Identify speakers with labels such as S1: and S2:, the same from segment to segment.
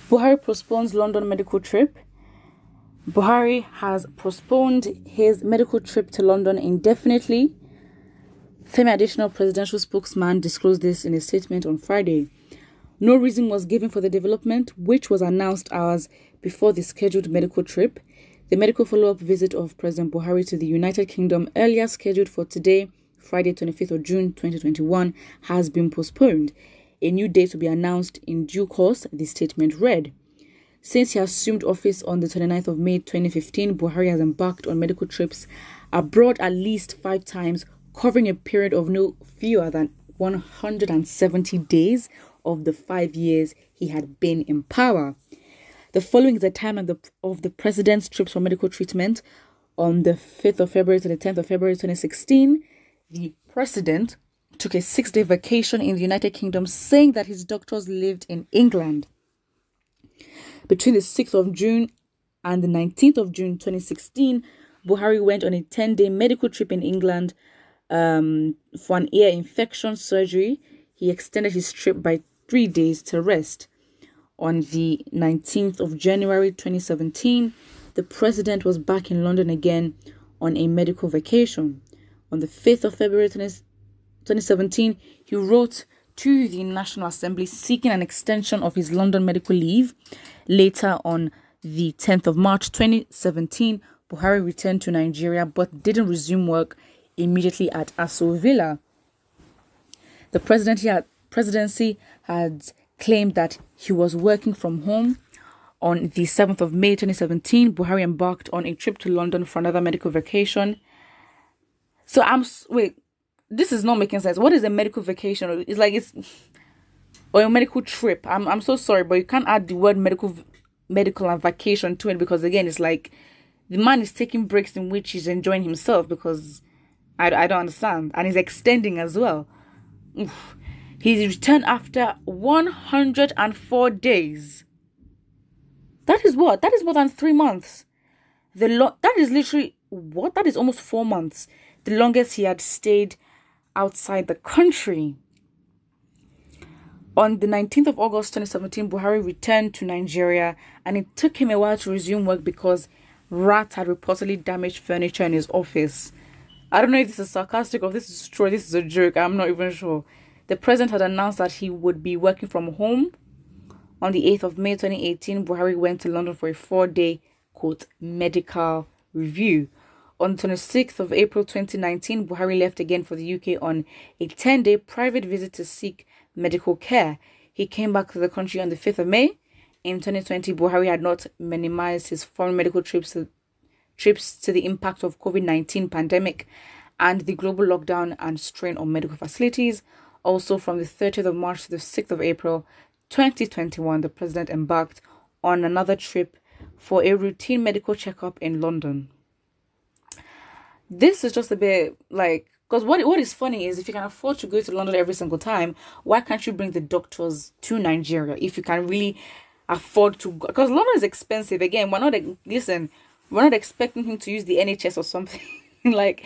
S1: Buhari postpones London medical trip. Buhari has postponed his medical trip to London indefinitely. Femi additional presidential spokesman disclosed this in a statement on Friday. No reason was given for the development, which was announced hours before the scheduled medical trip. The medical follow-up visit of President Buhari to the United Kingdom, earlier scheduled for today, Friday 25th of June 2021, has been postponed. A new date will be announced in due course, the statement read. Since he assumed office on the 29th of May 2015, Buhari has embarked on medical trips abroad at least 5 times, covering a period of no fewer than 170 days of the 5 years he had been in power. The following is a timeline of the president's trips for medical treatment. On the 5th of February to the 10th of February 2016, the president took a 6-day vacation in the United Kingdom, saying that his doctors lived in England. Between the 6th of June and the 19th of June 2016, Buhari went on a 10-day medical trip in England for an ear infection surgery. He extended his trip by 3 days to rest. On the 19th of January 2017, the president was back in London again on a medical vacation. On the 5th of February 2017, he wrote to the National Assembly seeking an extension of his London medical leave. Later, on the 10th of March 2017, Buhari returned to Nigeria but didn't resume work immediately at Aso Villa. The presidency had claimed that he was working from home. On the 7th of May 2017, Buhari embarked on a trip to London for another medical vacation. So this is not making sense. What is a medical vacation? Or a medical trip. I'm so sorry, but you can't add the word medical and vacation to it, because again, it's like the man is taking breaks in which he's enjoying himself, because I don't understand. And he's extending as well. Oof. He's returned after 104 days. That is what? That is more than 3 months. That is literally what? That is almost 4 months. The longest he had stayed outside the country. On the 19th of August 2017, Buhari returned to Nigeria, and it took him a while to resume work because rats had reportedly damaged furniture in his office. I don't know if this is sarcastic or if this is true, this is a joke, I'm not even sure. The president had announced that he would be working from home. On the 8th of May 2018, Buhari went to London for a 4-day, quote, medical review. On the 26th of April 2019, Buhari left again for the UK on a 10-day private visit to seek medical care. He came back to the country on the 5th of May. In 2020, Buhari had not minimized his foreign medical trips to the impact of COVID-19 pandemic and the global lockdown and strain on medical facilities. Also, from the 30th of March to the 6th of April 2021, the president embarked on another trip for a routine medical checkup in London. This is just a bit like, because what is funny is, if you can afford to go to London every single time, why can't you bring the doctors to Nigeria if you can really afford to go? Because London is expensive. Again, we're not expecting him to use the NHS or something. Like,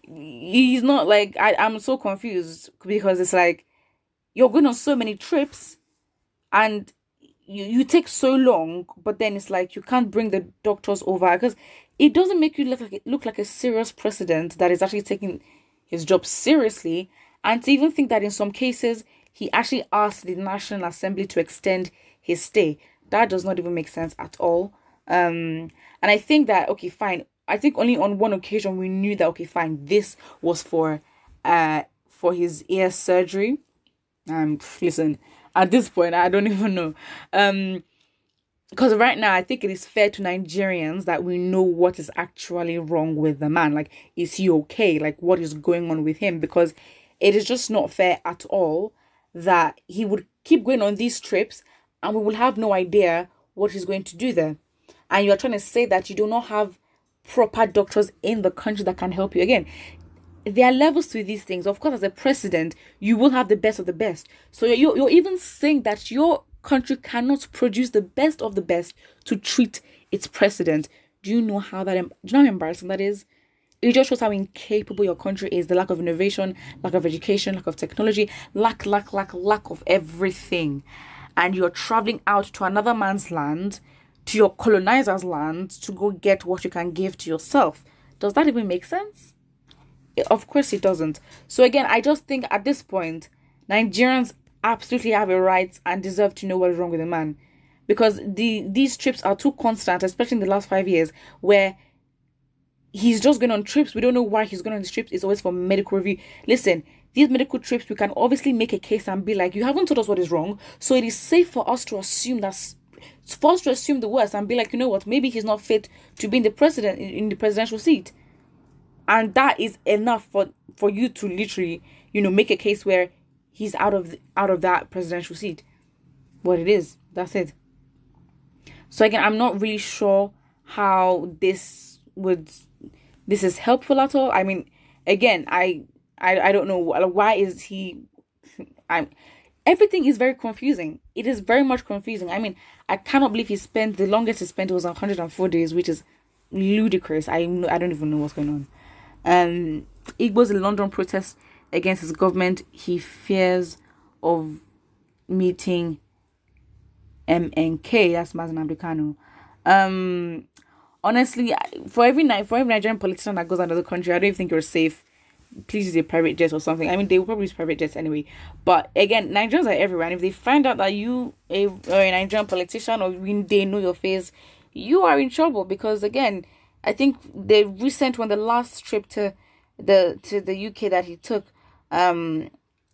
S1: he's not like, I'm so confused, because it's like, you're going on so many trips and you take so long, but then it's like you can't bring the doctors over, because it doesn't make you look like a serious president that is actually taking his job seriously. And to even think that in some cases he actually asked the National Assembly to extend his stay, that does not even make sense at all. And I think that, okay, fine, I think only on one occasion we knew that, okay, fine, this was for his ear surgery. Listen, at this point I don't even know, because right now I think it is fair to Nigerians that we know what is actually wrong with the man. Like, is he okay? Like, what is going on with him? Because it is just not fair at all that he would keep going on these trips and we will have no idea what he's going to do there. And you are trying to say that you do not have proper doctors in the country that can help you. Again, there are levels to these things. Of course, as a president, you will have the best of the best. So you're even saying that your country cannot produce the best of the best to treat its president. Do you know how embarrassing that is? It just shows how incapable your country is. The lack of innovation, lack of education, lack of technology, lack of everything. and you're traveling out to another man's land, to your colonizer's land, to go get what you can give to yourself. Does that even make sense? Of course it doesn't. So again, I just think at this point, Nigerians absolutely have a right and deserve to know what is wrong with the man, because these trips are too constant, especially in the last 5 years, where he's just going on trips. We don't know why he's going on these trips. It's always for medical review. Listen, these medical trips, we can obviously make a case and be like, you haven't told us what is wrong, so it is safe for us to assume the worst and be like, you know what, maybe he's not fit to be in the presidential seat. And that is enough for you to literally, make a case where he's out of that presidential seat. What it is, that's it. So again, I'm not really sure how this is helpful at all. I mean, again, I don't know why is he. Everything is very confusing. It is very much confusing. I mean, I cannot believe the longest he spent was 104 days, which is ludicrous. I don't even know what's going on. Igbo's in London protest against his government. He fears of meeting MNK. That's Mazen Abdukanu. Honestly, for every Nigerian politician that goes out of the country, I don't even think you're safe. Please use a private jet or something. I mean, they will probably use private jets anyway. But again, Nigerians are everywhere. And if they find out that you are a Nigerian politician, or they know your face, you are in trouble. Because again, I think the last trip to the UK that he took, there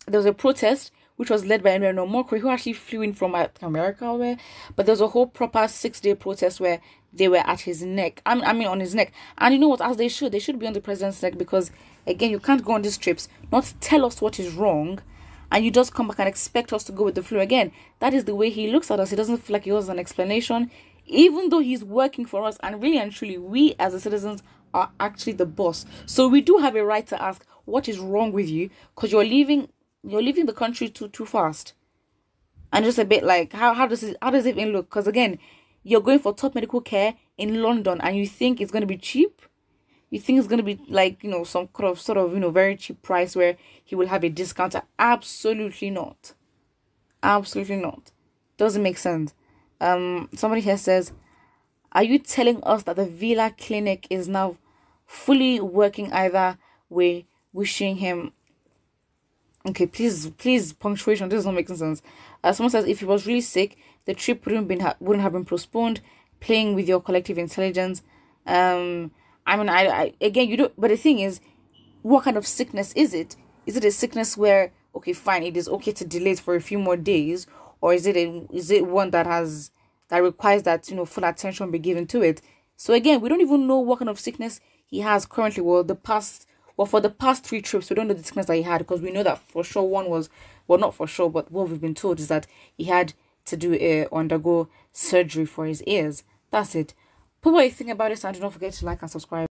S1: was a protest which was led by Emmanuel Mokri, who actually flew in from America or where. But there was a whole proper 6-day protest where they were at his neck. I mean, on his neck. And you know what? As they should be on the president's neck, because again, you can't go on these trips, not tell us what is wrong, and you just come back and expect us to go with the flow. Again, that is the way he looks at us. He doesn't feel like he owes an explanation, even though he's working for us. And really and truly, we as the citizens are actually the boss. So we do have a right to ask, what is wrong with you? Because you're leaving the country too fast. And just a bit like, how does it even look? Because again, you're going for top medical care in London, and you think it's going to be cheap? You think it's going to be like, some sort of, very cheap price where he will have a discount? Absolutely not. Absolutely not. Doesn't make sense. Somebody here says, are you telling us that the Villa Clinic is now fully working either way? Wishing him... Okay, please, punctuation. This is not making sense. Someone says, if he was really sick, the trip wouldn't have been postponed. Playing with your collective intelligence. I mean, I again, you don't. But the thing is, what kind of sickness is it? Is it a sickness where, okay, fine, it is okay to delay it for a few more days, or is it one that requires that full attention be given to it? So again, we don't even know what kind of sickness he has currently. For the past 3 trips, we don't know the sickness that he had, because we know that for sure one was, well, not for sure, but what we've been told is that he had to undergo surgery for his ears. That's it. Put what you think about this, and do not forget to like and subscribe.